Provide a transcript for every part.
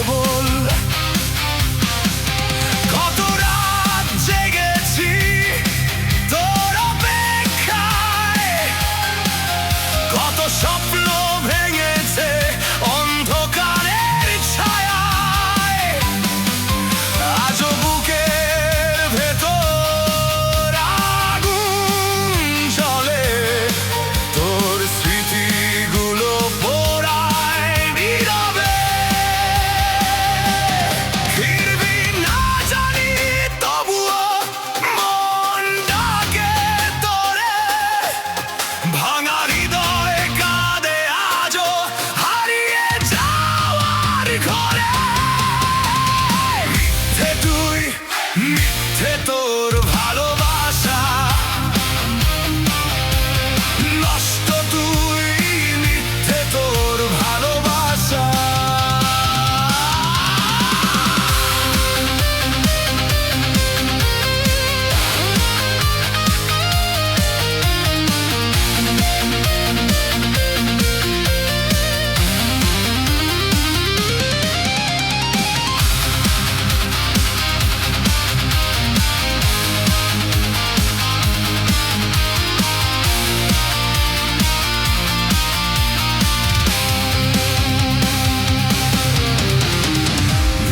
বল। কত রাত জেগেছি তোর অপেক্ষায়, কত স্বপ্ন ভেঙেছে অন্ধকারের ছায়ায়। আজও বুকের ভেতর আগুন জ্বলে, তোর স্মৃতিগুলো পোড়ায় নীরবে। ফিরবি না জানি তবুও মন ডাকে তোরে, ভাঙা হৃদয় কাঁদে আজও হারিয়ে যাওয়ার ঘরে। মিথ্যে তুই, মিথ্যে তোর ভালোবাসা, নষ্ট তুই, মিথ্যে তোর ভালোবাসা।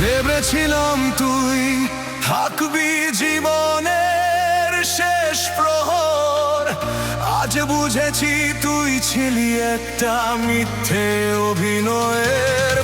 ভেবেছিলাম তুই থাকবি জীবনের শেষ প্রহর, আজ বুঝেছি তুই ছিলি একটা মিথ্যে অভিনয়ের